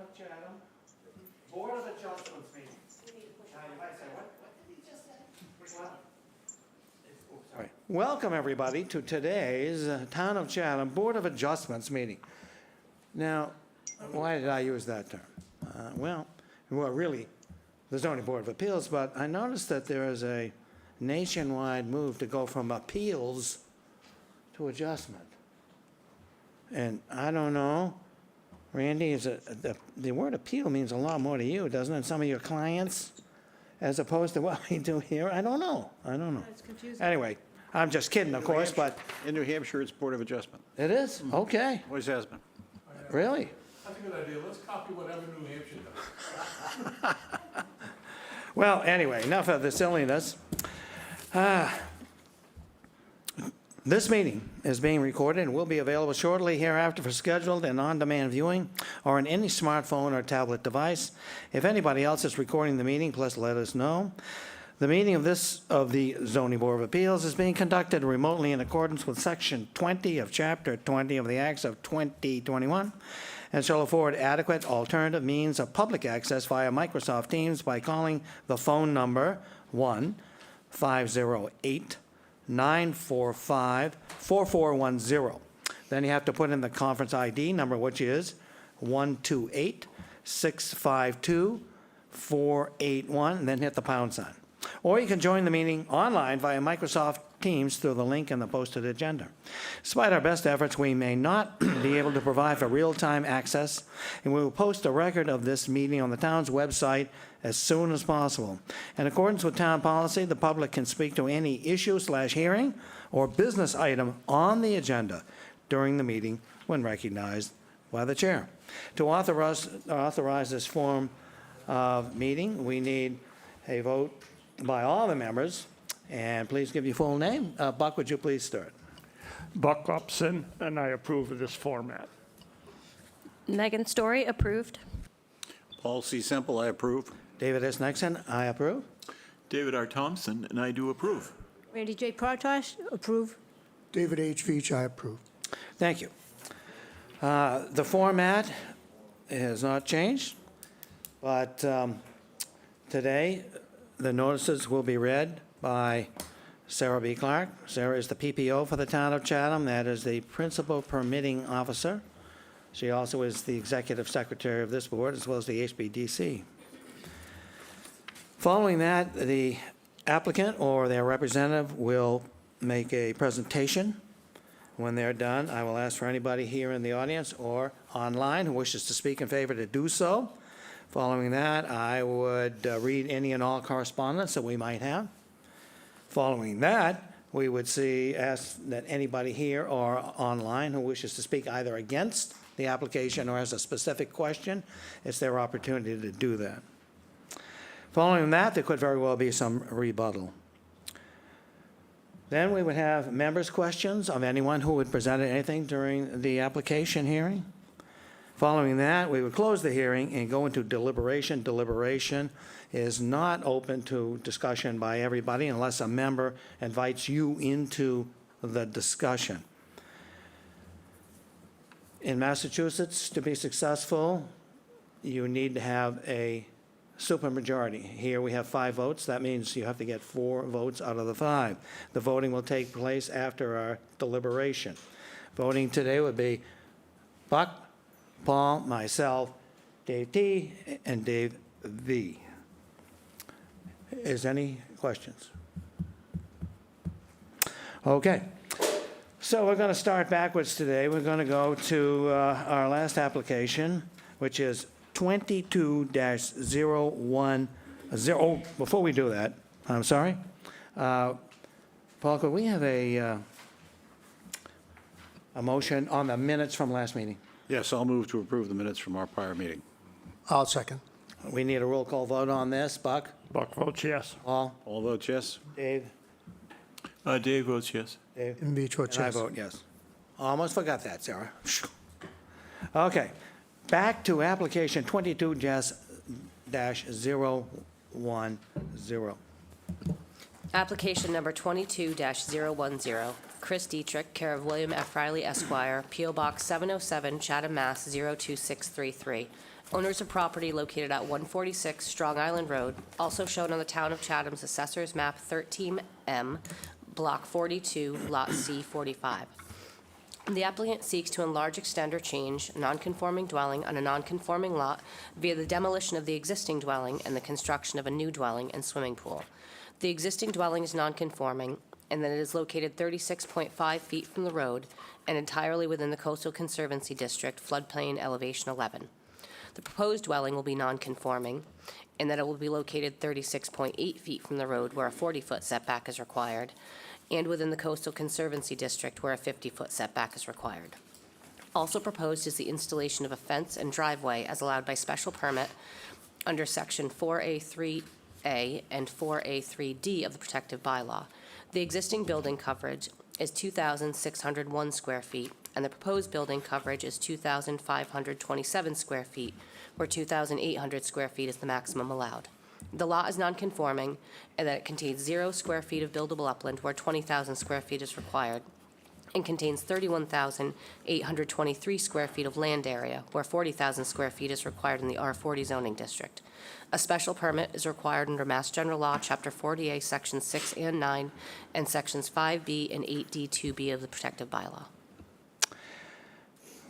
of Chatham, Board of Adjustments meeting. Now, you might say, what did he just say? Sorry. Welcome, everybody, to today's Town of Chatham Board of Adjustments meeting. Now, why did I use that term? Well, really, the Zoning Board of Appeals, but I noticed that there is a nationwide move to go from appeals to adjustment. And I don't know, Randy, the word appeal means a lot more to you, doesn't it? Some of your clients, as opposed to what we do here? I don't know. It's confusing. Anyway, I'm just kidding, of course, but In New Hampshire, it's Board of Adjustment. it is? Okay, Always has been. really? That's a good idea. Let's copy whatever New Hampshire does. Well, anyway, enough of the silliness. This meeting is being recorded and will be available shortly hereafter for scheduled and on-demand viewing or on any smartphone or tablet device. If anybody else is recording the meeting, please let us know. The meeting of the Zoning Board of Appeals is being conducted remotely in accordance with Section 20 of Chapter 20 of the Acts of 2021 and shall afford adequate alternative means of public access via Microsoft Teams by calling the phone number 1-508-945-4410. Then you have to put in the conference ID number, which is 128-652-481, and then hit the pound sign. Or you can join the meeting online via Microsoft Teams through the link in the posted agenda. Despite our best efforts, we may not be able to provide for real-time access, and we will post a record of this meeting on the town's website as soon as possible. In accordance with town policy, the public can speak to any issue/hearing or business item on the agenda during the meeting when recognized by the chair. To authorize this form of meeting, we need a vote by all the members, and please give your full name. Buck, would you please start? Buck Upson, and I approve of this format. Megan Story, approved. Paul C. Semple, I approve. David S. Nixon, I approve. David R. Thompson, and I do approve. Randy J. Partosh, approve. David H. Veach, I approve. Thank you. The format has not changed, but today the notices will be read by Sarah B. Clark. Sarah is the PPO for the town of Chatham. That is the principal permitting officer. She also is the executive secretary of this board, as well as the HBDC. Following that, the applicant or their representative will make a presentation. When they're done, I will ask for anybody here in the audience or online who wishes to speak in favor to do so. Following that, I would read any and all correspondence that we might have. Following that, we would ask that anybody here or online who wishes to speak either against the application or has a specific question, it's their opportunity to do that. Following that, there could very well be some rebuttal. Then we would have members' questions of anyone who would present anything during the application hearing. Following that, we would close the hearing and go into deliberation. Deliberation is not open to discussion by everybody unless a member invites you into the discussion. In Massachusetts, to be successful, you need to have a supermajority. Here we have 5 votes. That means you have to get 4 votes out of the 5. The voting will take place after our deliberation. Voting today would be Buck, Paul, myself, Dave T., and Dave V. Is any questions? Okay. So we're going to start backwards today. We're going to go to our last application, which is 22-010. Oh, before we do that, I'm sorry. Paul, could we have a motion on the minutes from last meeting? Yes, I'll move to approve the minutes from our prior meeting. I'll second. We need a roll call vote on this. Buck? Buck votes yes. Paul? All votes yes? Dave? Dave votes yes. Dave? And Veach votes And I yes. vote yes. Almost forgot that, Sarah. Okay, back to application 22-010. Application number 22-010, Chris Dietrich, care of William F. Riley Esquire, P.O. Box 707, Chatham, Mass. 02633. Owners of property located at 146 Strong Island Road, also shown on the Town of Chatham's Assessor's Map 13M, Block 42, Lot C45. The applicant seeks to enlarge, extend, or change a nonconforming dwelling on a nonconforming lot via the demolition of the existing dwelling and the construction of a new dwelling and swimming pool. The existing dwelling is nonconforming, and that it is located 36.5 feet from the road and entirely within the Coastal Conservancy District, floodplain elevation 11. The proposed dwelling will be nonconforming, in that it will be located 36.8 feet from the road where a 40-foot setback is required, and within the Coastal Conservancy District where a 50-foot setback is required. Also proposed is the installation of a fence and driveway as allowed by special permit under Section 4A3A and 4A3D of the protective bylaw. The existing building coverage is 2,601 square feet, and the proposed building coverage is 2,527 square feet, where 2,800 square feet is the maximum allowed. The lot is nonconforming in that it contains 0 square feet of buildable upland where 20,000 square feet is required, and contains 31,823 square feet of land area where 40,000 square feet is required in the R40 zoning district. A special permit is required under Mass General Law, Chapter 40A, Sections 6 and 9, and Sections 5B and 8D2B of the protective bylaw.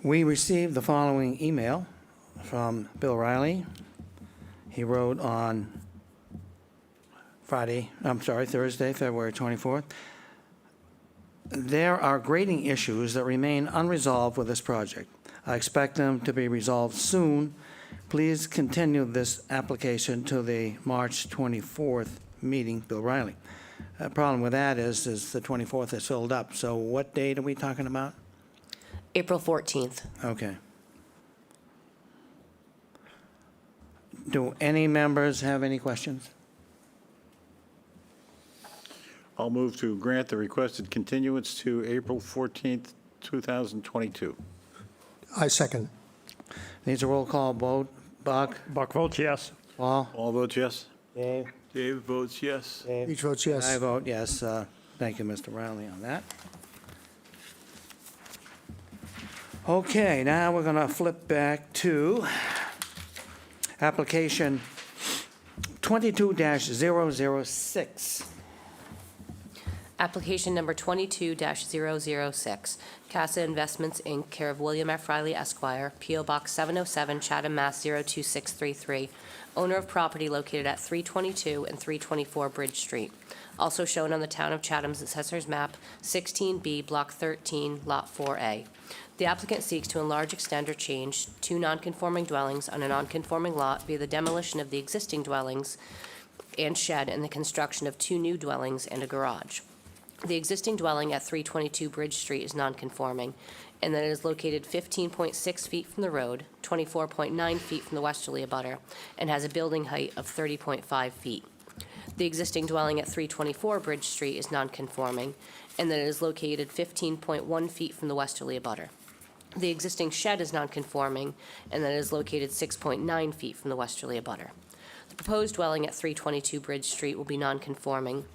We received the following email from Bill Riley. He wrote on Thursday, February 24th. There are grading issues that remain unresolved with this project. I expect them to be resolved soon. Please continue this application to the March 24th meeting, Bill Riley. The problem with that is the 24th is filled up. So what date are we talking about? April 14th. Okay. Do any members have any questions? I'll move to grant the requested continuance to April 14th, 2022. I second. Needs a roll call vote. Buck? Buck votes yes. Paul? All votes yes? Dave? Dave votes yes. Each votes yes. I vote yes. Thank you, Mr. Riley, on that. Okay, now we're going to flip back to application 22-006. Application number 22-006, Casa Investments, Inc., care of William F. Riley Esquire, P.O. Box 707, Chatham, Mass. 02633, owner of property located at 322 and 324 Bridge Street, also shown on the Town of Chatham's Assessor's Map 16B, Block 13, Lot 4A. The applicant seeks to enlarge, extend, or change 2 nonconforming dwellings on a nonconforming lot via the demolition of the existing dwellings and shed and the construction of 2 new dwellings and a garage. The existing dwelling at 322 Bridge Street is nonconforming, and that it is located 15.6 feet from the road, 24.9 feet from the westerly abutter, and has a building height of 30.5 feet. The existing dwelling at 324 Bridge Street is nonconforming, and that it is located 15.1 feet from the westerly abutter. The existing shed is nonconforming, and that it is located 6.9 feet from the westerly abutter. The proposed dwelling at 322 Bridge Street will be nonconforming,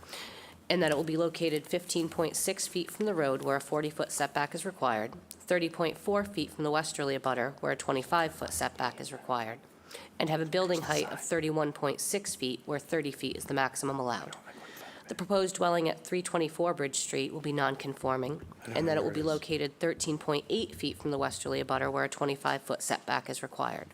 and that it will be located 15.6 feet from the road where a 40-foot setback is required, 30.4 feet from the westerly abutter where a 25-foot setback is required, and have a building height of 31.6 feet where 30 feet is the maximum allowed. The proposed dwelling at 324 Bridge Street will be nonconforming, and that it will be located 13.8 feet from the westerly abutter where a 25-foot setback is required.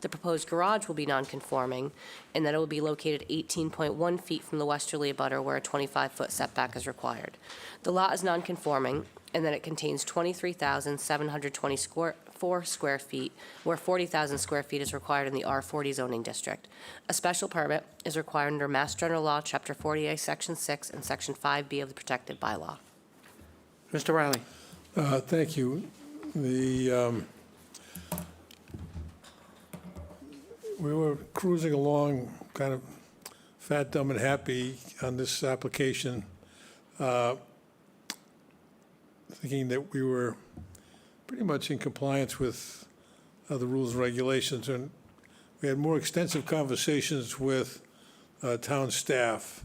The proposed garage will be nonconforming, in that it will be located 18.1 feet from the westerly abutter where a 25-foot setback is required. The lot is nonconforming, in that it contains 23,724 square feet, where 40,000 square feet is required in the R40 zoning district. A special permit is required under Mass General Law, Chapter 40A, Section 6, and Section 5B of the protective bylaw. Mr. Riley? Thank you. We were cruising along, kind of fat, dumb, and happy on this application, thinking that we were pretty much in compliance with the rules and regulations. And we had more extensive conversations with town staff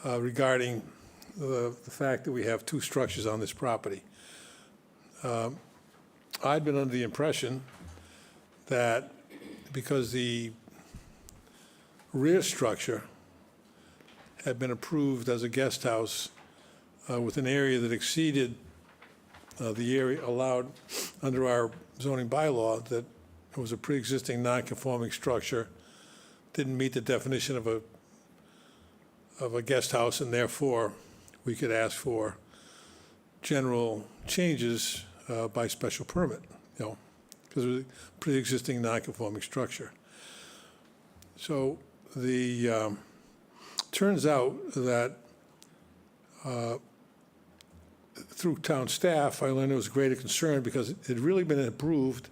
regarding the fact that we have two structures on this property. I'd been under the impression that because the rear structure had been approved as a guest house with an area that exceeded the area allowed under our zoning bylaw, that it was a pre-existing non-conforming structure, didn't meet the definition of a guest house, and therefore we could ask for general changes by special permit, because it was a pre-existing non-conforming structure. So the turns out that through town staff, I learned there was greater concern because it had really been approved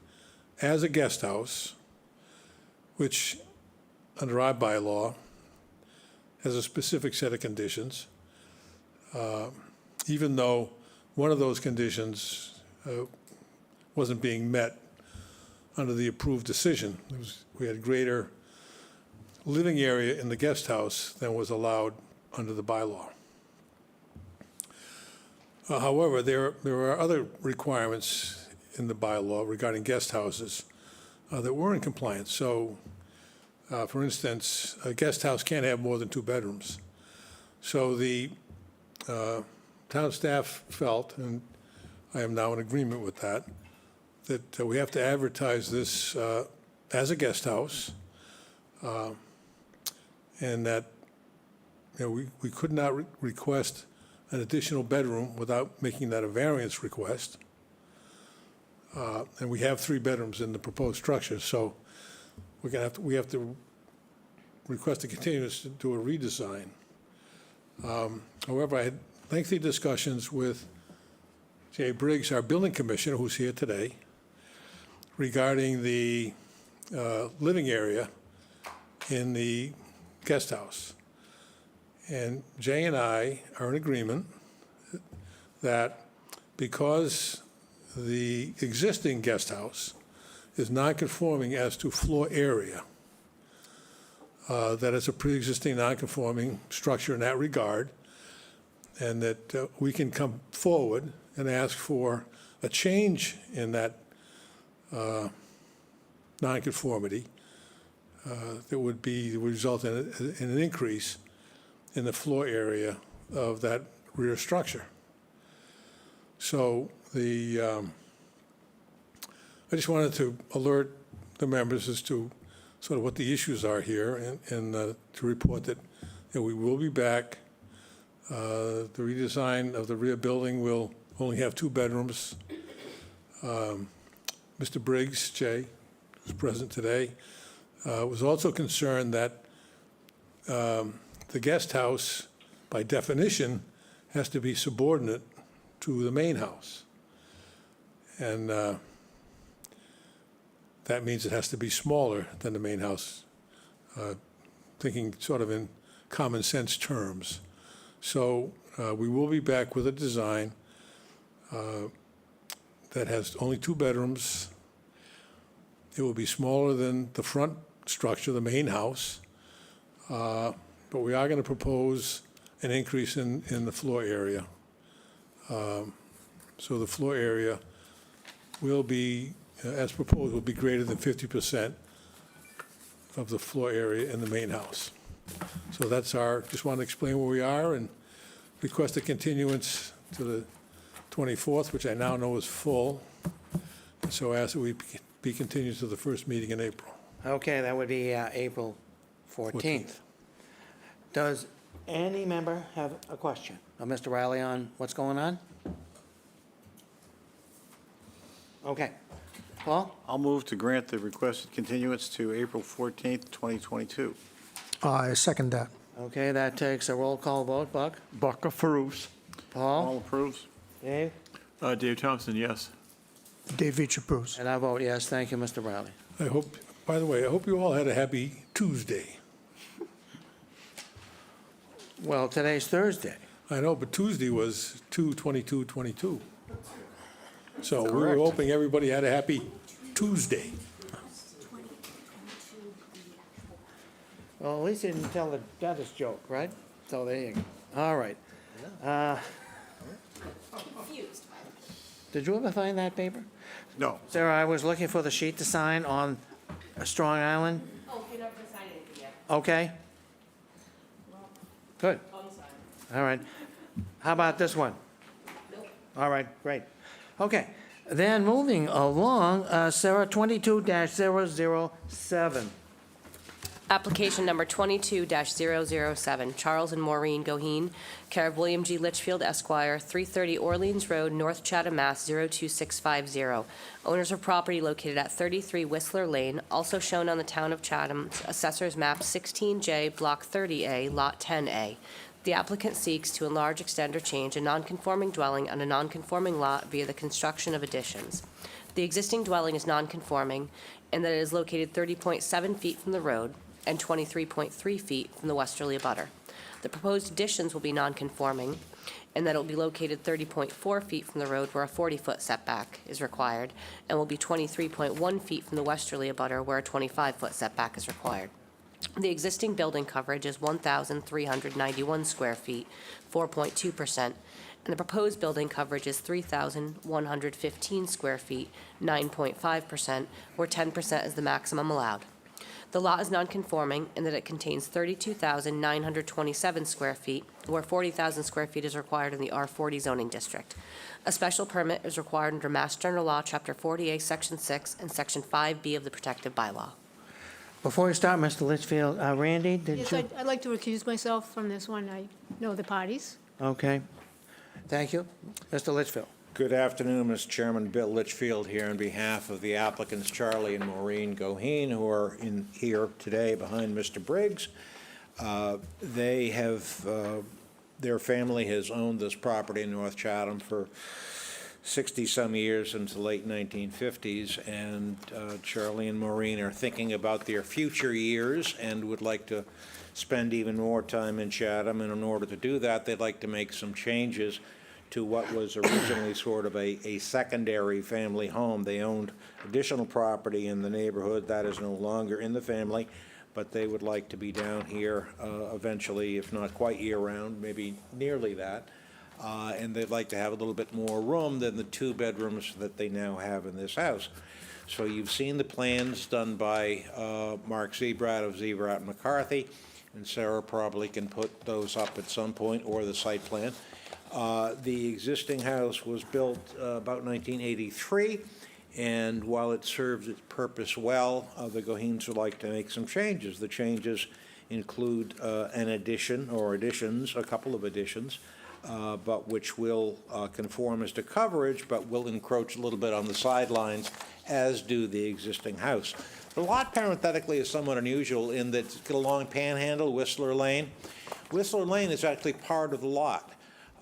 as a guest house, which under our bylaw has a specific set of conditions, even though one of those conditions wasn't being met under the approved decision. We had greater living area in the guest house than was allowed under the bylaw. However, there are other requirements in the bylaw regarding guest houses that were in compliance. So, for instance, a guest house can't have more than 2 bedrooms. So the town staff felt, and I am now in agreement with that, that we have to advertise this as a guest house, and that we could not request an additional bedroom without making that a variance request. And we have 3 bedrooms in the proposed structure, so we have to request a continuance to do a redesign. However, I had lengthy discussions with Jay Briggs, our building commissioner, who's here today, regarding the living area in the guest house. And Jay and I are in agreement that because the existing guest house is non-conforming as to floor area, that it's a pre-existing non-conforming structure in that regard, and that we can come forward and ask for a change in that non-conformity that would result in an increase in the floor area of that rear structure. So I just wanted to alert the members as to sort of what the issues are here, and to report that we will be back. The redesign of the rear building will only have 2 bedrooms. Mr. Briggs, Jay, who's present today, was also concerned that the guest house, by definition, has to be subordinate to the main house. And that means it has to be smaller than the main house, thinking sort of in common sense terms. So we will be back with a design that has only 2 bedrooms. It will be smaller than the front structure, the main house. But we are going to propose an increase in the floor area. So the floor area will be, as proposed, will be greater than 50% of the floor area in the main house. So that's just want to explain where we are and request a continuance to the 24th, which I now know is full. So ask that we be continued to the first meeting in April. Okay, that would be April 14th. Does any member have a question of Mr. Riley on what's going on? Okay. Paul? I'll move to grant the requested continuance to April 14th, 2022. I second that. Okay, that takes a roll call vote. Buck? Buck approves. All Paul? approves? Dave? Dave Thompson, yes. Dave Veach approves. And I vote yes. Thank you, Mr. Riley. I hope, by the way, I hope you all had a happy Tuesday. Well, today's Thursday. I know, but Tuesday was 2/22/22. So we were Correct. hoping everybody had a happy Tuesday. Well, at least you didn't tell the dentist joke, right? So there you go. All right. Confused. Did you ever find that paper? No. Sarah, I was looking for the sheet to sign on Strong Island. Oh, you're not signing anything yet. Okay. Good. All right. How about this one? All right, great. Okay, then moving along, Sarah, 22-007. Application number 22-007, Charles and Maureen Goheen, care of William G. Litchfield Esquire, 330 Orleans Road, North Chatham, Mass. 02650. Owners of property located at 33 Whistler Lane, also shown on the Town of Chatham's Assessor's Map 16J, Block 30A, Lot 10A. The applicant seeks to enlarge, extend, or change a nonconforming dwelling on a nonconforming lot via the construction of additions. The existing dwelling is nonconforming in that it is located 30.7 feet from the road and 23.3 feet from the westerly abutter. The proposed additions will be nonconforming in that it will be located 30.4 feet from the road where a 40-foot setback is required, and will be 23.1 feet from the westerly abutter where a 25-foot setback is required. The existing building coverage is 1,391 square feet, 4.2%, and the proposed building coverage is 3,115 square feet, 9.5%, where 10% is the maximum allowed. The lot is nonconforming in that it contains 32,927 square feet, where 40,000 square feet is required in the R40 zoning district. A special permit is required under Mass General Law, Chapter 40A, Section 6, and Section 5B of the protective bylaw. Before we start, Mr. Litchfield, Randy, did Yes, you? I'd like to recuse myself from this one. I know the parties. Okay. Thank you. Mr. Litchfield. Good afternoon, Mr. Chairman. Bill Litchfield here on behalf of the applicants Charlie and Maureen Goheen, who are in here today behind Mr. Briggs. They have, their family has owned this property in North Chatham for 60-some years into the late 1950s, and Charlie and Maureen are thinking about their future years and would like to spend even more time in Chatham, and in order to do that, they'd like to make some changes to what was originally sort of a secondary family home. They owned additional property in the neighborhood that is no longer in the family, but they would like to be down here eventually, if not quite year-round, maybe nearly that. And they'd like to have a little bit more room than the 2 bedrooms that they now have in this house. So you've seen the plans done by Mark Zebrat of Zebrat McCarthy, and Sarah probably can put those up at some point, or the site plan. The existing house was built about 1983, and while it serves its purpose well, the Goheens would like to make some changes. The changes include an addition, or additions, a couple of additions, but which will conform as to coverage, but will encroach a little bit on the sidelines, as do the existing house. The lot parenthetically is somewhat unusual in that it's got a long panhandle, Whistler Lane. Whistler Lane is actually part of the lot.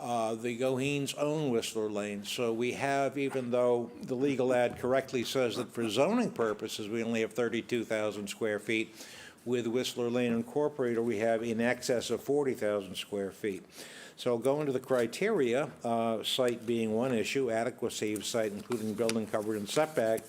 The Goheens own Whistler Lane, so we have, even though the legal ad correctly says that for zoning purposes we only have 32,000 square feet, with Whistler Lane Incorporated we have in excess of 40,000 square feet. So going to the criteria, site being one issue, adequacy of site including building coverage and setback.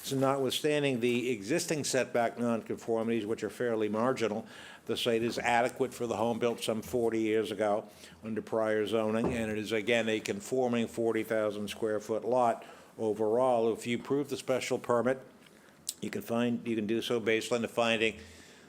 So notwithstanding the existing setback nonconformities, which are fairly marginal, the site is adequate for the home built some 40 years ago under prior zoning, and it is again a conforming 40,000 square foot lot overall. If you approve the special permit, you can do so based on the finding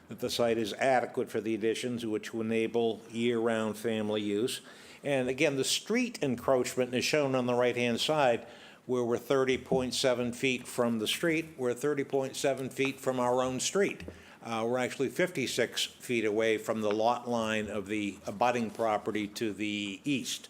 that the site is adequate for the additions, which will enable year-round family use. And again, the street encroachment is shown on the right-hand side, where we're 30.7 feet from the street. We're 30.7 feet from our own street. We're actually 56 feet away from the lot line of the abutting property to the east.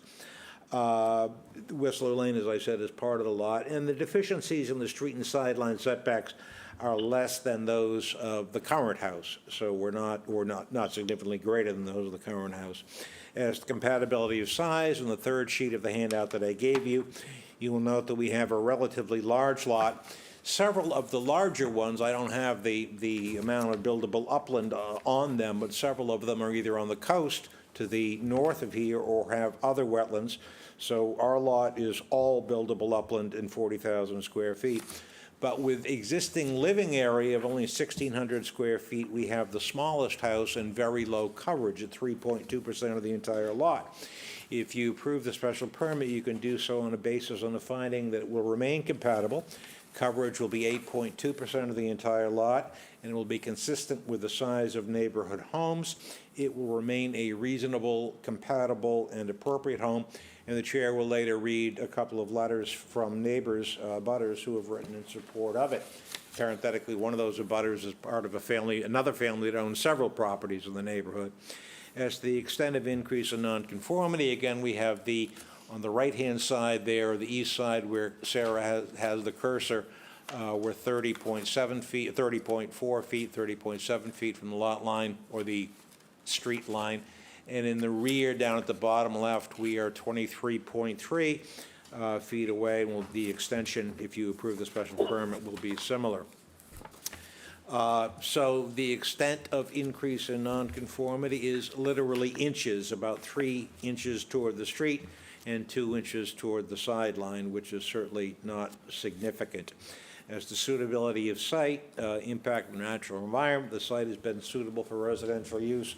Whistler Lane, as I said, is part of the lot, and the deficiencies in the street and sideline setbacks are less than those of the current house. So we're not significantly greater than those of the current house. As to compatibility of size, on the third sheet of the handout that I gave you, you will note that we have a relatively large lot. Several of the larger ones, I don't have the amount of buildable upland on them, but several of them are either on the coast to the north of here or have other wetlands. So our lot is all buildable upland in 40,000 square feet. But with existing living area of only 1,600 square feet, we have the smallest house and very low coverage at 3.2% of the entire lot. If you approve the special permit, you can do so on a basis on the finding that it will remain compatible. Coverage will be 8.2% of the entire lot, and it will be consistent with the size of neighborhood homes. It will remain a reasonable, compatible, and appropriate home. And the chair will later read a couple of letters from neighbors, butters, who have written in support of it. Parenthetically, one of those abutters is part of a family, another family that owns several properties in the neighborhood. As to the extent of increase in nonconformity, again, we have on the right-hand side there, the east side where Sarah has the cursor, we're 30.7 feet, 30.4 feet, 30.7 feet from the lot line or the street line. And in the rear, down at the bottom left, we are 23.3 feet away, and the extension, if you approve the special permit, will be similar. So the extent of increase in nonconformity is literally inches, about 3 inches toward the street and 2 inches toward the sideline, which is certainly not significant. As to suitability of site, impact on natural environment, the site has been suitable for residential use,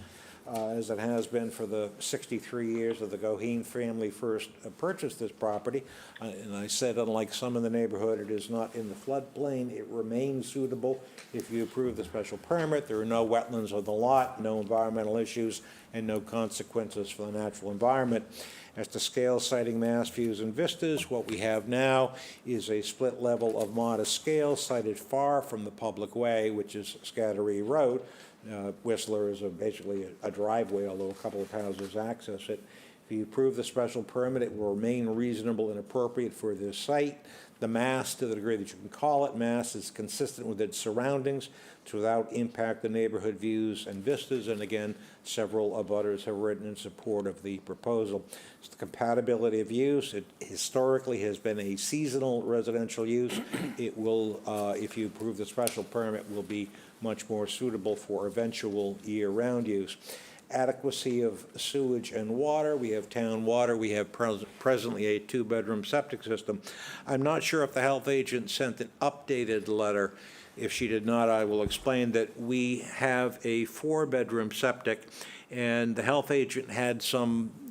as it has been for the 63 years that the Goheen family first purchased this property. And I said, unlike some in the neighborhood, it is not in the floodplain. It remains suitable if you approve the special permit. There are no wetlands on the lot, no environmental issues, and no consequences for the natural environment. As to scale, sighting, mass views, and vistas, what we have now is a split level of modest scale sited far from the public way, which is Scattery Road. Whistler is basically a driveway, although a couple of houses access it. If you approve the special permit, it will remain reasonable and appropriate for this site. The mass, to the degree that you can call it mass, is consistent with its surroundings without impact the neighborhood views and vistas. And again, several abutters have written in support of the proposal. It's the compatibility of use. It historically has been a seasonal residential use. It will, if you approve the special permit, will be much more suitable for eventual year-round use. Adequacy of sewage and water. We have town water. We have presently a 2-bedroom septic system. I'm not sure if the health agent sent an updated letter. If she did not, I will explain that we have a 4-bedroom septic, and the health agent had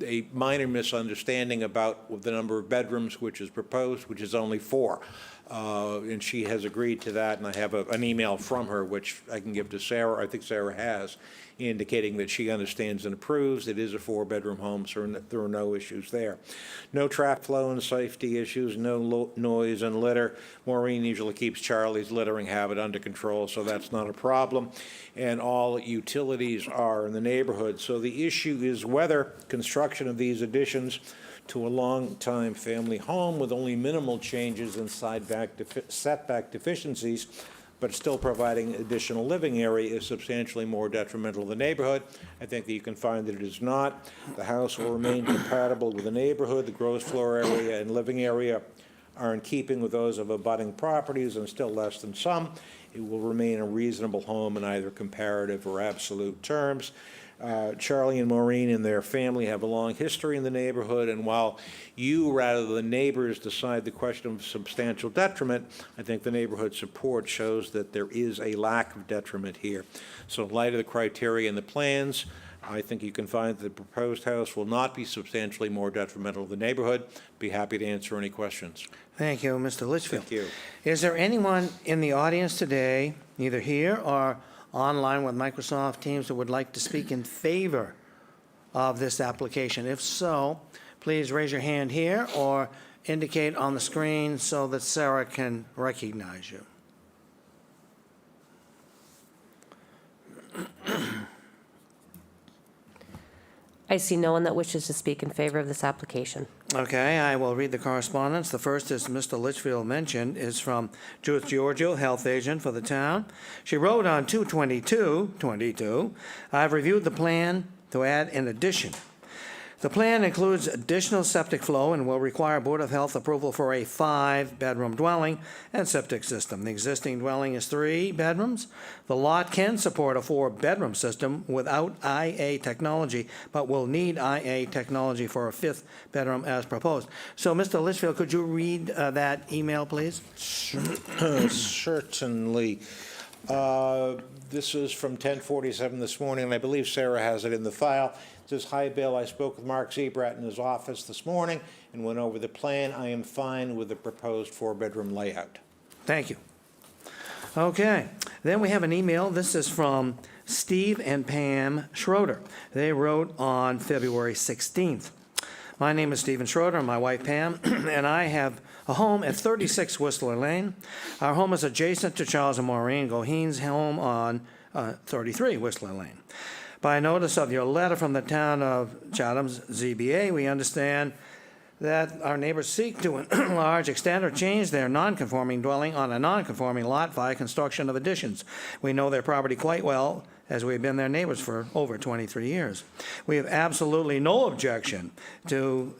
a minor misunderstanding about the number of bedrooms which is proposed, which is only 4. And she has agreed to that, and I have an email from her, which I can give to Sarah, I think Sarah has, indicating that she understands and approves. It is a 4-bedroom home, so there are no issues there. No traffic flow and safety issues, no noise and litter. Maureen usually keeps Charlie's littering habit under control, so that's not a problem. And all utilities are in the neighborhood. So the issue is whether construction of these additions to a long-time family home with only minimal changes in setback deficiencies, but still providing additional living area, is substantially more detrimental to the neighborhood. I think that you can find that it is not. The house will remain compatible with the neighborhood. The gross floor area and living area are in keeping with those of abutting properties and still less than some. It will remain a reasonable home in either comparative or absolute terms. Charlie and Maureen and their family have a long history in the neighborhood, and while you, rather than neighbors, decide the question of substantial detriment, I think the neighborhood support shows that there is a lack of detriment here. So in light of the criteria and the plans, I think you can find that the proposed house will not be substantially more detrimental to the neighborhood. Be happy to answer any questions. Thank you, Mr. Litchfield. Thank you. Is there anyone in the audience today, either here or online with Microsoft Teams, that would like to speak in favor of this application? If so, please raise your hand here or indicate on the screen so that Sarah can recognize you. I see no one that wishes to speak in favor of this application. Okay, I will read the correspondence. The first, as Mr. Litchfield mentioned, is from Judith Giorgio, health agent for the town. She wrote on 2/22/22, "I've reviewed the plan to add an addition. The plan includes additional septic flow and will require Board of Health approval for a 5-bedroom dwelling and septic system. The existing dwelling is 3 bedrooms. The lot can support a 4-bedroom system without IA technology, but will need IA technology for a 5th bedroom as proposed." So, Mr. Litchfield, could you read that email, please? Certainly. This is from 10:47 this morning, and I believe Sarah has it in the file. Says, "Hi, Bill. I spoke with Mark Zebrat in his office this morning and went over the plan. I am fine with the proposed four-bedroom layout." Thank you. Okay, then we have an email. This is from Steve and Pam Schroeder. They wrote on February 16th. My name is Stephen Schroeder, and my wife Pam, and I have a home at 36 Whistler Lane. Our home is adjacent to Charles and Maureen Goheen's home on 33 Whistler Lane. By notice of your letter from the town of Chatham's ZBA, we understand that our neighbors seek to enlarge, extend, or change their non-conforming dwelling on a non-conforming lot via construction of additions. We know their property quite well, as we've been their neighbors for over 23 years. We have absolutely no objection to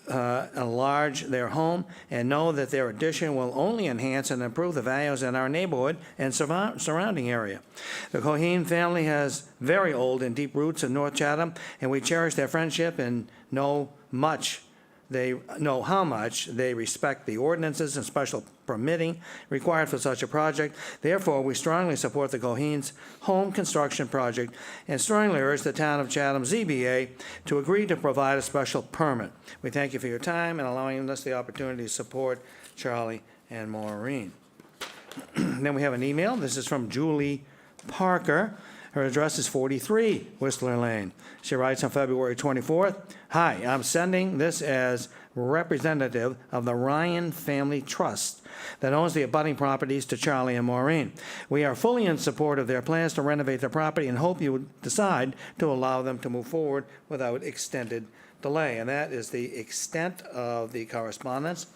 enlarge their home and know that their addition will only enhance and improve the values in our neighborhood and surrounding area. The Goheen family has very old and deep roots in North Chatham, and we cherish their friendship and know how much they respect the ordinances and special permitting required for such a project. Therefore, we strongly support the Goheen's home construction project and strongly urge the town of Chatham ZBA to agree to provide a special permit. We thank you for your time and allowing us the opportunity to support Charlie and Maureen. Then we have an email. This is from Julie Parker. Her address is 43 Whistler Lane. She writes on February 24th, "Hi, I'm sending this as representative of the Ryan Family Trust that owns the abutting properties to Charlie and Maureen. We are fully in support of their plans to renovate their property and hope you would decide to allow them to move forward without extended delay." And that is the extent of the correspondence.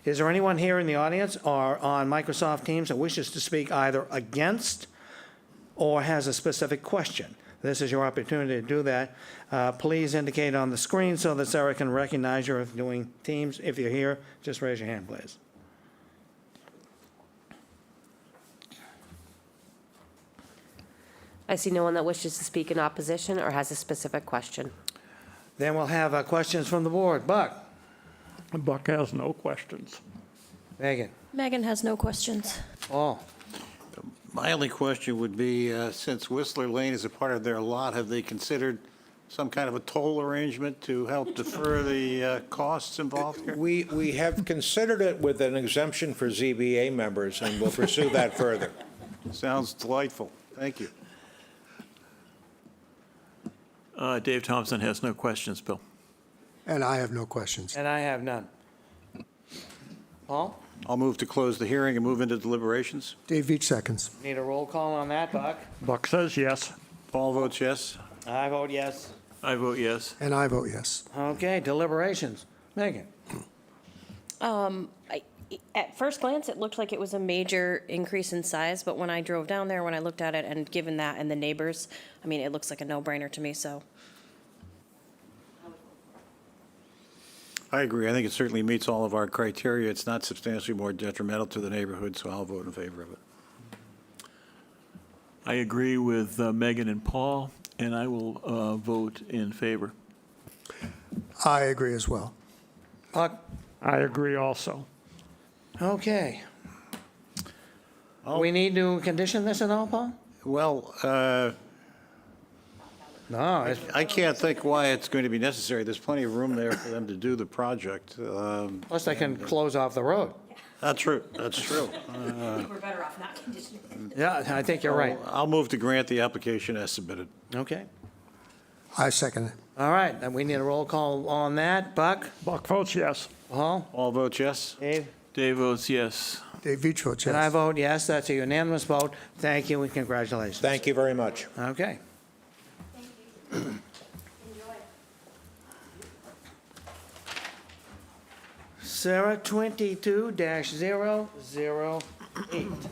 Is there anyone here in the audience or on Microsoft Teams that wishes to speak either against or has a specific question? This is your opportunity to do that. Please indicate on the screen so that Sarah can recognize you if doing Teams. If you're here, just raise your hand, please. I see no one that wishes to speak in opposition or has a specific question. Then we'll have questions from the board. Buck? Buck has no questions. Megan? Megan has no questions. Paul? My only question would be, since Whistler Lane is a part of their lot, have they considered some kind of a toll arrangement to help defer the costs involved here? We have considered it with an exemption for ZBA members, and we'll pursue that further. Sounds delightful. Thank you. Dave Thompson has no questions, Bill. And I have no questions. And I have none. Paul? I'll move to close the hearing and move into deliberations. Dave Veach seconds. Need a roll call on that, Buck? Buck says yes. Paul votes yes. I vote yes. I vote yes. And I vote yes. Okay, deliberations. Megan? At first glance, it looked like it was a major increase in size, but when I drove down there, when I looked at it, and given that and the neighbors, I mean, it looks like a no-brainer to me, so. I agree. I think it certainly meets all of our criteria. It's not substantially more detrimental to the neighborhood, so I'll vote in favor of it. I agree with Megan and Paul, and I will vote in favor. I agree as well. Buck? I agree also. Okay. We need to condition this at all, Paul? Well, No, it's, I can't think why it's going to be necessary. There's plenty of room there for them to do the project. plus they can close off the road. That's true. That's true. We're better off not conditioning. Yeah, I think you're right. I'll move to grant the application as submitted. Okay. I second it. All right, then we need a roll call on that. Buck? Buck votes yes. Paul? All vote yes. Dave? Dave votes yes. Dave Veach votes And I yes. vote yes. That's a unanimous vote. Thank you and congratulations. Thank you very much. Okay. Sarah, 22-008.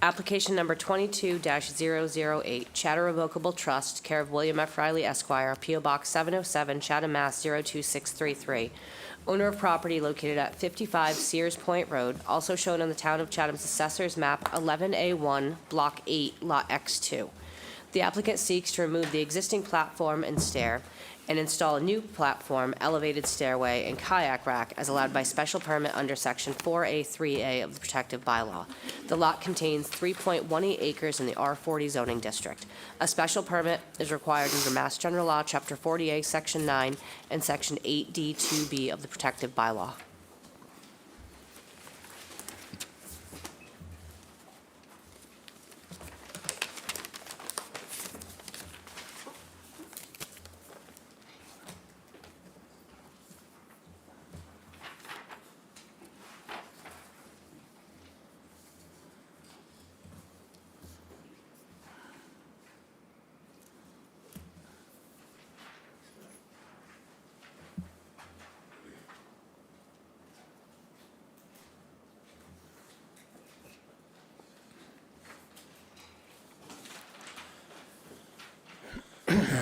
Application number 22-008, Chatham Revocable Trust, care of William F. Riley Esquire, P.O. Box 707, Chatham, Mass. 02633. Owner of property located at 55 Sears Point Road, also shown on the Town of Chatham's Assessor's Map 11A1, Block 8, Lot X2. The applicant seeks to remove the existing platform and stair and install a new platform, elevated stairway, and kayak rack as allowed by special permit under Section 4A3A of the protective bylaw. The lot contains 3.18 acres in the R40 zoning district. A special permit is required under Mass General Law, Chapter 40A, Section 9, and Section 8D2B of the protective bylaw.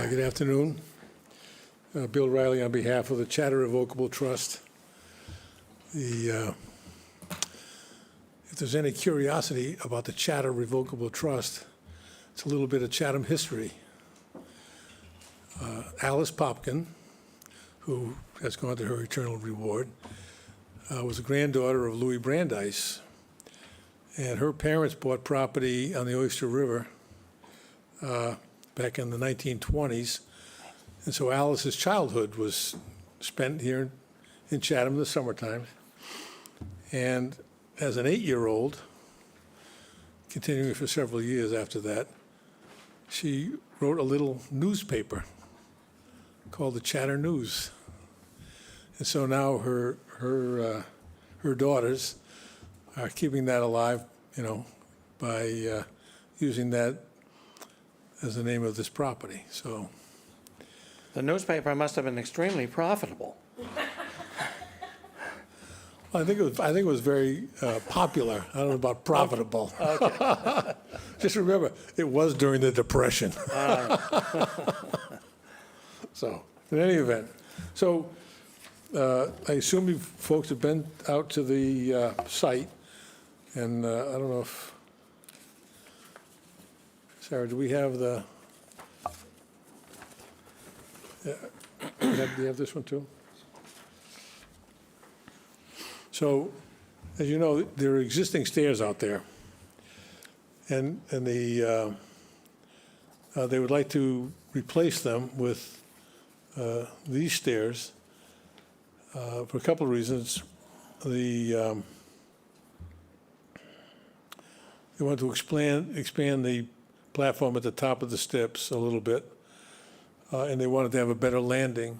Good afternoon. Bill Riley on behalf of the Chatham Revocable Trust. If there's any curiosity about the Chatham Revocable Trust, it's a little bit of Chatham history. Alice Popkin, who has gone to her eternal reward, was a granddaughter of Louis Brandeis, and her parents bought property on the Oyster River back in the 1920s. And so Alice's childhood was spent here in Chatham in the summertime. And as an 8-year-old, continuing for several years after that, she wrote a little newspaper called the Chatter News. And so now her daughters are keeping that alive, by using that as the name of this property. So The newspaper must have been extremely profitable. I think it was very popular. I don't know about profitable. Okay. Just remember, it was during the Depression. So, in any event, I assume you folks have been out to the site, and I don't know if, Sarah, do we have the, do you have this one too? So, as you know, there are existing stairs out there, and they would like to replace them with these stairs for a couple of reasons. They want to expand the platform at the top of the steps a little bit, and they wanted to have a better landing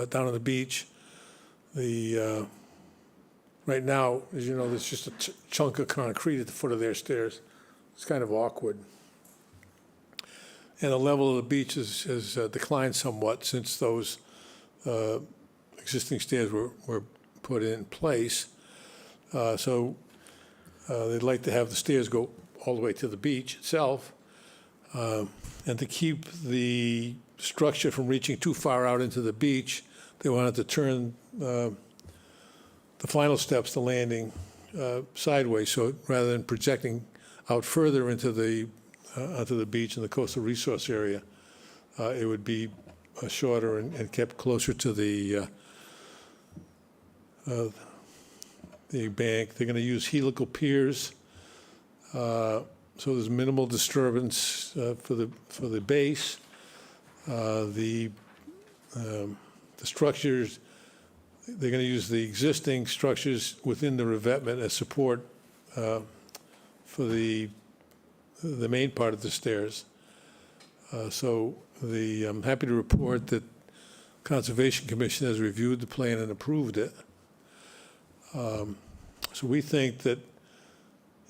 down on the beach. Right now, as you know, there's just a chunk of concrete at the foot of their stairs. It's kind of awkward. And the level of the beach has declined somewhat since those existing stairs were put in place. So they'd like to have the stairs go all the way to the beach itself, and to keep the structure from reaching too far out into the beach, they wanted to turn the final steps, the landing, sideways, so rather than projecting out further into onto the beach and the coastal resource area, it would be shorter and kept closer to the bank. They're going to use helical piers, so there's minimal disturbance for the base. The structures, they're going to use the existing structures within the revetment as support for the main part of the stairs. So I'm happy to report that Conservation Commission has reviewed the plan and approved it. So we think that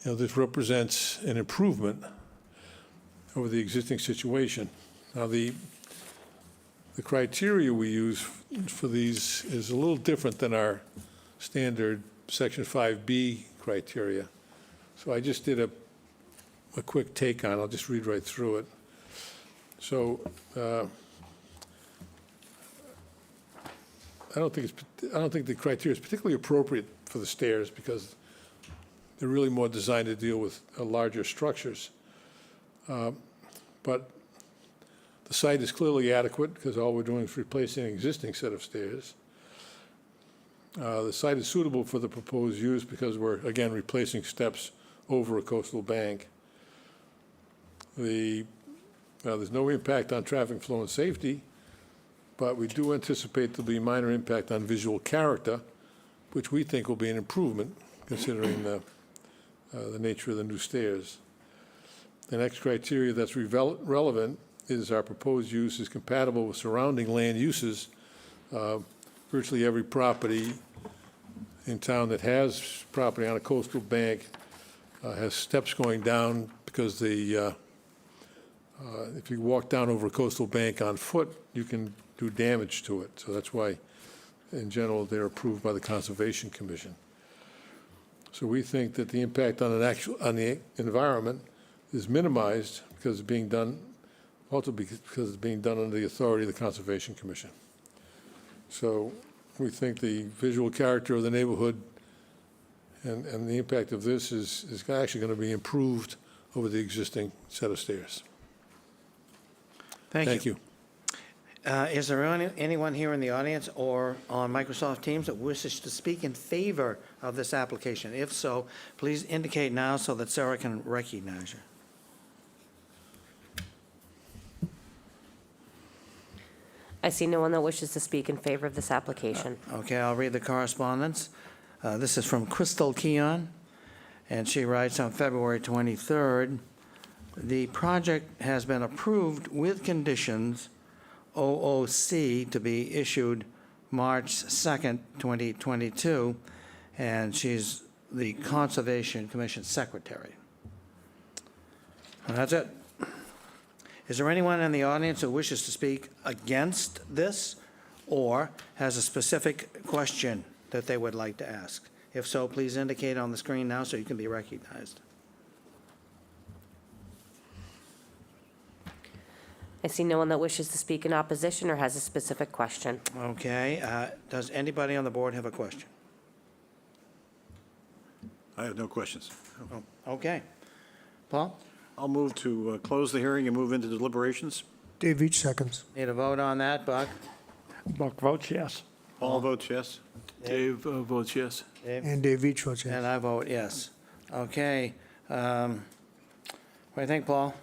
this represents an improvement over the existing situation. Now the criteria we use for these is a little different than our standard Section 5B criteria. So I just did a quick take on it. I'll just read right through it. So I don't think the criteria is particularly appropriate for the stairs because they're really more designed to deal with larger structures. But The site is clearly adequate because all we're doing is replacing an existing set of stairs. The site is suitable for the proposed use because we're, again, replacing steps over a coastal bank. There's no impact on traffic flow and safety, but we do anticipate there'll be a minor impact on visual character, which we think will be an improvement considering the nature of the new stairs. The next criteria that's relevant is our proposed use is compatible with surrounding land uses. Virtually every property in town that has property on a coastal bank has steps going down because if you walk down over a coastal bank on foot, you can do damage to it. So that's why, in general, they're approved by the Conservation Commission. So we think that the impact on the environment is minimized because it's being done, also because it's being done under the authority of the Conservation Commission. So we think the visual character of the neighborhood and the impact of this is actually going to be improved over the existing set of stairs. Thank you. Thank you. Is there anyone here in the audience or on Microsoft Teams that wishes to speak in favor of this application? If so, please indicate now so that Sarah can recognize you. I see no one that wishes to speak in favor of this application. Okay, I'll read the correspondence. This is from Crystal Keon, and she writes on February 23rd, the project has been approved with conditions, OOC to be issued March 2nd, 2022, and she's the Conservation Commission Secretary. And that's it. Is there anyone in the audience who wishes to speak against this or has a specific question that they would like to ask? If so, please indicate on the screen now so you can be recognized. I see no one that wishes to speak in opposition or has a specific question. Okay, does anybody on the board have a question? I have no questions. Okay. Paul? I'll move to close the hearing and move into deliberations. Dave Veach seconds. Need a vote on that, Buck? Buck votes yes. Paul votes yes. Dave votes yes. Dave? And Dave Veach votes yes. And I vote yes. Okay. What do you think, Paul?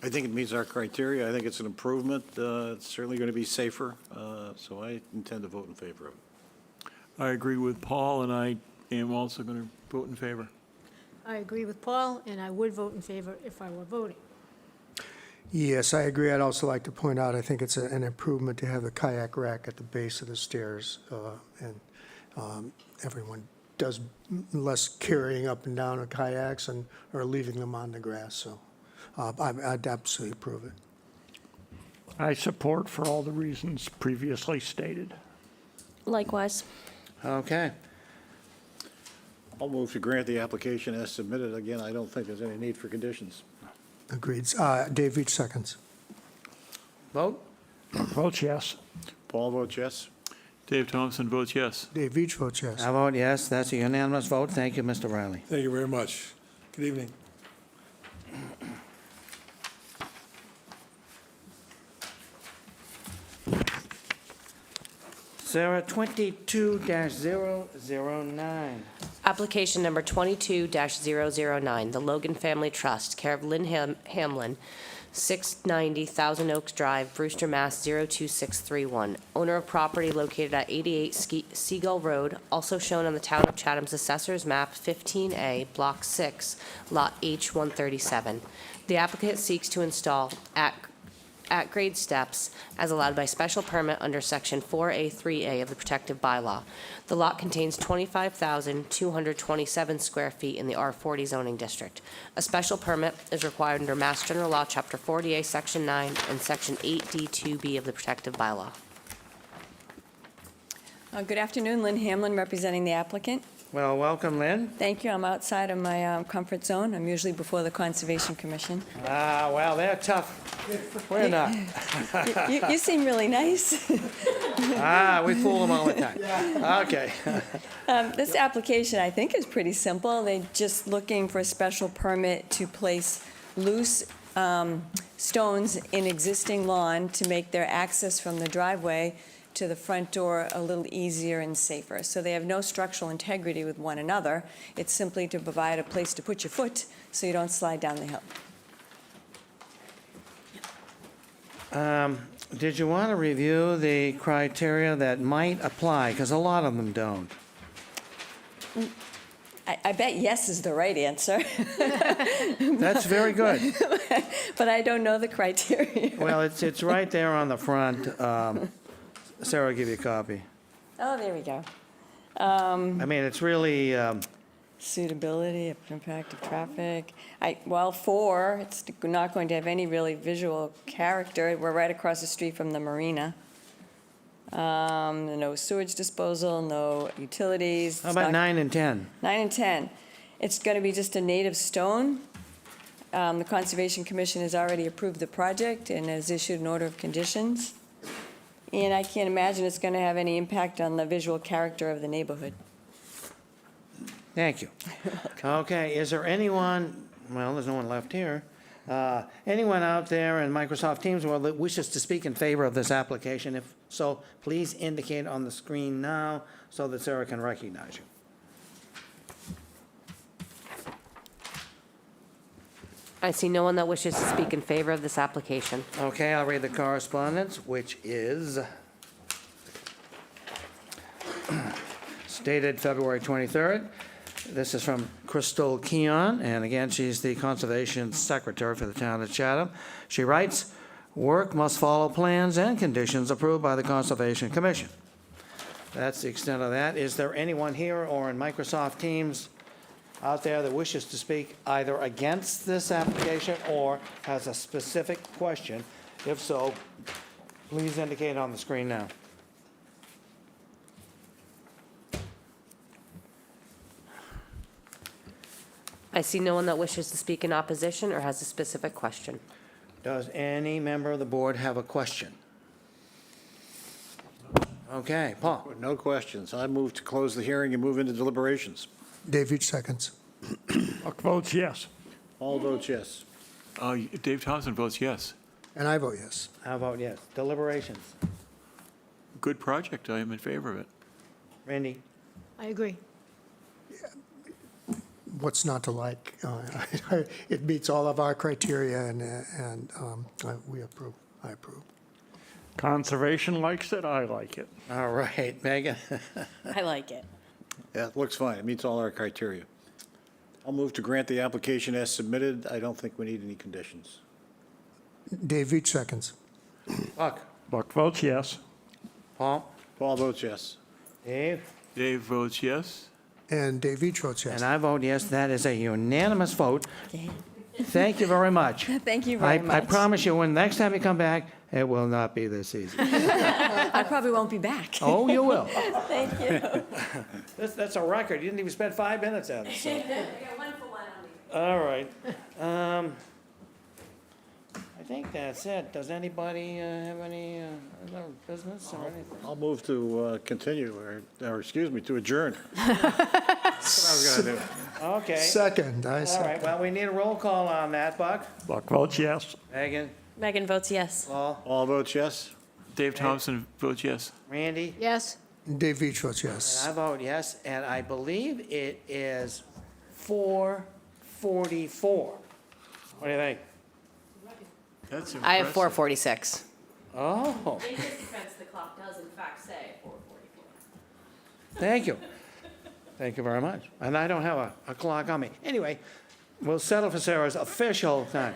I think it meets our criteria. I think it's an improvement. It's certainly going to be safer, so I intend to vote in favor of it. I agree with Paul, and I am also going to vote in favor. I agree with Paul, and I would vote in favor if I were voting. Yes, I agree. I'd also like to point out, I think it's an improvement to have the kayak rack at the base of the stairs, and everyone does less carrying up and down of kayaks or leaving them on the grass, so I'd absolutely approve it. I support for all the reasons previously stated. Likewise. Okay. I'll move to grant the application as submitted. Again, I don't think there's any need for conditions. Agreed. Dave Veach seconds. Vote? Buck votes yes. Paul votes yes. Dave Thompson votes yes. Dave Veach votes yes. I vote yes. That's a unanimous vote. Thank you, Mr. Riley. Thank you very much. Good evening. Sarah, 22-009. Application number 22-009, the Logan Family Trust, care of Lynn Hamlin, 690 Thousand Oaks Drive, Brewster, Mass. 02631. Owner of property located at 88 Seagull Road, also shown on the Town of Chatham's Assessor's Map 15A, Block 6, Lot H137. The applicant seeks to install at-grade steps as allowed by special permit under Section 4A3A of the Protective Bylaw. The lot contains 25,227 square feet in the R40 zoning district. A special permit is required under Mass General Law, Chapter 40A, Section 9, and Section 8D2B of the Protective Bylaw. Good afternoon, Lynn Hamlin, representing the applicant. Well, welcome, Lynn. Thank you. I'm outside of my comfort zone. I'm usually before the Conservation Commission. Well, they're tough. We're not. You seem really nice. We fool them all the time. Okay. This application, I think, is pretty simple. They're just looking for a special permit to place loose stones in existing lawn to make their access from the driveway to the front door a little easier and safer. So they have no structural integrity with one another. It's simply to provide a place to put your foot so you don't slide down the hill. Did you want to review the criteria that might apply? Because a lot of them don't. I bet yes is the right answer, That's very good. but I don't know the criteria. Well, it's right there on the front. Sarah will give you a copy. Oh, there we go. I mean, it's really, Suitability, impact of traffic. Well, 4, it's not going to have any really visual character. We're right across the street from the marina. No sewage disposal, no utilities. how about 9 and 10? 9 and 10. It's going to be just a native stone. The Conservation Commission has already approved the project and has issued an order of conditions. And I can't imagine it's going to have any impact on the visual character of the neighborhood. Thank you. Okay, is there anyone, well, there's no one left here. Anyone out there in Microsoft Teams that wishes to speak in favor of this application? If so, please indicate on the screen now so that Sarah can recognize you. I see no one that wishes to speak in favor of this application. Okay, I'll read the correspondence, which is dated February 23rd. This is from Crystal Keon, and again, she's the Conservation Secretary for the town of Chatham. She writes, "Work must follow plans and conditions approved by the Conservation Commission." That's the extent of that. Is there anyone here or in Microsoft Teams out there that wishes to speak either against this application or has a specific question? If so, please indicate on the screen now. I see no one that wishes to speak in opposition or has a specific question. Does any member of the board have a question? Okay, Paul. No questions. I move to close the hearing and move into deliberations. Dave Each seconds. Buck votes yes. All votes yes. Dave Thompson votes yes. And I vote yes. I vote yes. Deliberations. Good project. I am in favor of it. Randy? I agree. What's not to like? It meets all of our criteria, and we approve. I approve. Conservation likes it, I like it. All right, Megan? I like it. Yeah, it looks fine. It meets all our criteria. I'll move to grant the application as submitted. I don't think we need any conditions. Dave Each seconds. Buck? Buck votes yes. Paul? Paul votes yes. Dave? Dave votes yes. And Dave Each votes yes. And I vote yes. That is a unanimous vote. Thank you very much. Thank you very much. I promise you, when next time you come back, it will not be this easy. I probably won't be back. Oh, you will. Thank you. That's a record. You didn't even spend 5 minutes on it. So. I got 1 for 1 on me. All right. I think that's it. Does anybody have any other business or anything? I'll move to continue, or excuse me, to adjourn. That's what I was going to do. Okay. Second, I All second. right, well, we need a roll call on that, Buck. Buck votes yes. Megan? Megan votes yes. Paul? All votes yes. Dave Thompson votes yes. Randy? Yes. Dave Each votes yes. And I vote yes, and I believe it is 4:44. What do you think? That's impressive. I have 446. Oh, In his defense, the clock does in fact say 444. thank you. Thank you very much. And I don't have a clock on me. Anyway, we'll settle for Sarah's official time.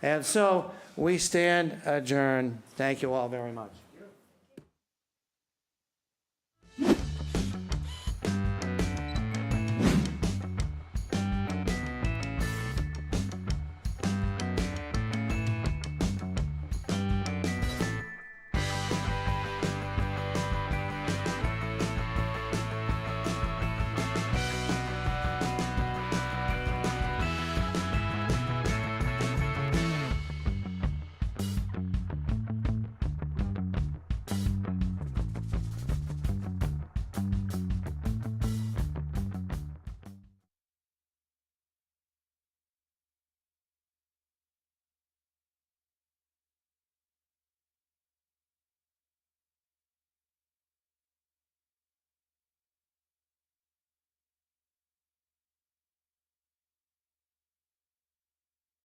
And so we stand adjourned. Thank you all very much.